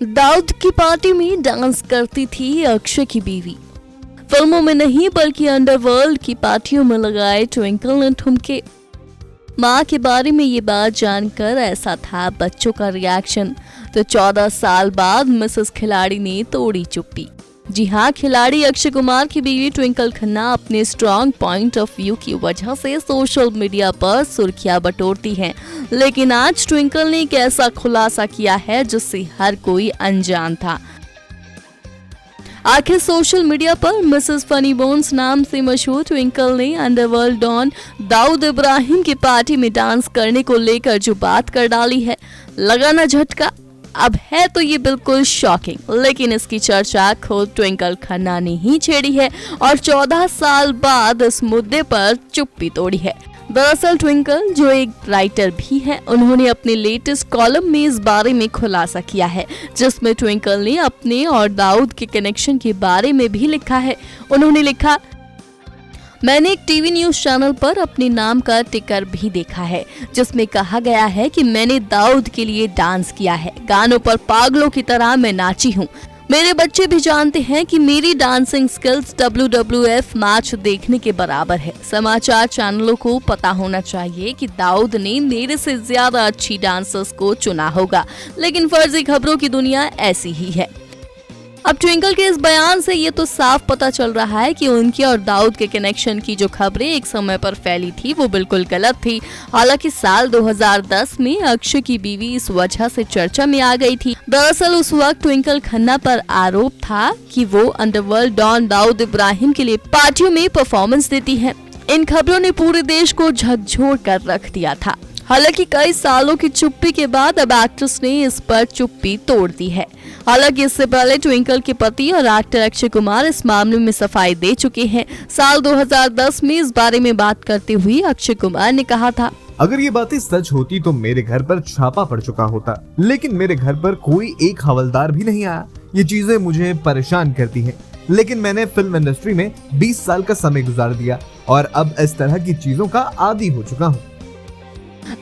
दाऊद की पार्टी में डांस करती थी अक्षय की बीवी। फिल्मों में नहीं बल्कि अंडरवर्ल्ड की पार्टियों में लगाए ट्विंकल ने ठुमके। माँ के बारे में ये बात जानकर ऐसा था बच्चों का रिएक्शन। तो 14 साल बाद मिसेस खिलाड़ी ने तोड़ी चुप्पी। जी हाँ, खिलाड़ी अक्षय कुमार की बीवी ट्विंकल खन्ना अपने स्ट्रॉन्ग पॉइंट ऑफ व्यू की वजह से सोशल मीडिया पर सुर्खियां बटोरती हैं। लेकिन आज ट्विंकल ने एक ऐसा खुलासा किया है जिससे हर कोई अनजान था। आखिर सोशल मीडिया पर मिसेस फनी बोन्स नाम से मशहूर ट्विंकल ने अंडरवर्ल्ड डॉन दाऊद इब्राहिम की पार्टी में डांस करने को लेकर जो बात कर डाली है, लगा ना झटका। अब है तो ये बिल्कुल शॉकिंग, लेकिन इसकी चर्चा खुद ट्विंकल खन्ना ने ही छेड़ी है और 14 साल बाद इस मुद्दे पर चुप्पी तोड़ी है। दरअसल ट्विंकल, जो एक राइटर भी है, उन्होंने अपने लेटेस्ट कॉलम में इस बारे में खुलासा किया है, जिसमें ट्विंकल ने अपने और दाऊद के कनेक्शन के बारे में भी लिखा है। उन्होंने लिखा, मैंने एक टीवी न्यूज चैनल पर अपने नाम का टिकर भी देखा है जिसमें कहा गया है कि मैंने दाऊद के लिए डांस किया है। गानों पर पागलों की तरह मैं नाची हूँ। मेरे बच्चे भी जानते हैं कि मेरी डांसिंग स्किल्स WWF मैच देखने के बराबर है। समाचार चैनलों को पता होना चाहिए कि दाऊद ने मेरे से ज्यादा अच्छी डांसर्स को चुना होगा, लेकिन फर्जी खबरों की दुनिया ऐसी ही है। अब ट्विंकल के इस बयान से ये तो साफ पता चल रहा है कि उनके और दाऊद के कनेक्शन की जो खबरें एक समय पर फैली थी वो बिल्कुल गलत थी। हालांकि साल 2010 में अक्षय की बीवी इस वजह से चर्चा में आ गई थी। दरअसल उस वक्त ट्विंकल खन्ना पर आरोप था कि वो अंडरवर्ल्ड डॉन दाऊद इब्राहिम के लिए पार्टियों में परफॉर्मेंस देती है। इन खबरों ने पूरे देश को झकझोर कर रख दिया था। हालांकि कई सालों की चुप्पी के बाद अब एक्ट्रेस ने इस पर चुप्पी तोड़ दी है। हालांकि इससे पहले ट्विंकल के पति और एक्टर अक्षय कुमार इस मामले में सफाई दे चुके हैं। साल 2010 में इस बारे में बात करते हुए अक्षय कुमार ने कहा था, अगर ये बातें सच होती तो मेरे घर पर छापा पड़ चुका होता, लेकिन मेरे घर पर कोई एक हवलदार भी नहीं आया। ये चीजें मुझे परेशान करती हैं, लेकिन मैंने फिल्म इंडस्ट्री में 20 साल का समय गुजार दिया और अब इस तरह की चीजों का आदी हो चुका हूँ।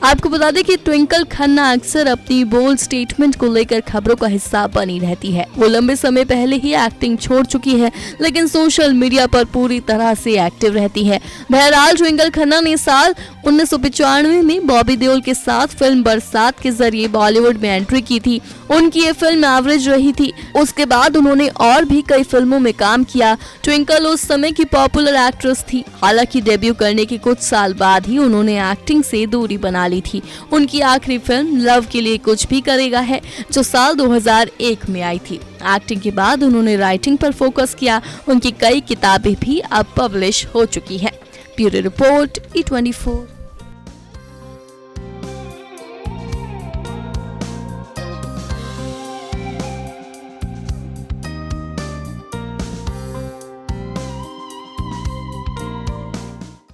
आपको बता दें कि ट्विंकल खन्ना अक्सर अपनी बोल्ड स्टेटमेंट को लेकर खबरों का हिस्सा बनी रहती है। वो लंबे समय पहले ही एक्टिंग छोड़ चुकी है, लेकिन सोशल मीडिया पर पूरी तरह से एक्टिव रहती है। बहरहाल ट्विंकल खन्ना ने साल 1995 में बॉबी देओल के साथ फिल्म बरसात के जरिए बॉलीवुड में एंट्री की थी। उनकी ये फिल्म एवरेज रही थी। उसके बाद उन्होंने और भी कई फिल्मों में काम किया। ट्विंकल उस समय की पॉपुलर एक्ट्रेस थी। हालांकि डेब्यू करने के कुछ साल बाद ही उन्होंने एक्टिंग से दूरी बना ली थी। उनकी आखिरी फिल्म लव के लिए कुछ भी करेगा है, जो साल 2001 में आई थी। एक्टिंग के बाद उन्होंने राइटिंग पर फोकस किया। उनकी कई किताबें भी अब पब्लिश हो चुकी हैं। Bureau report E24।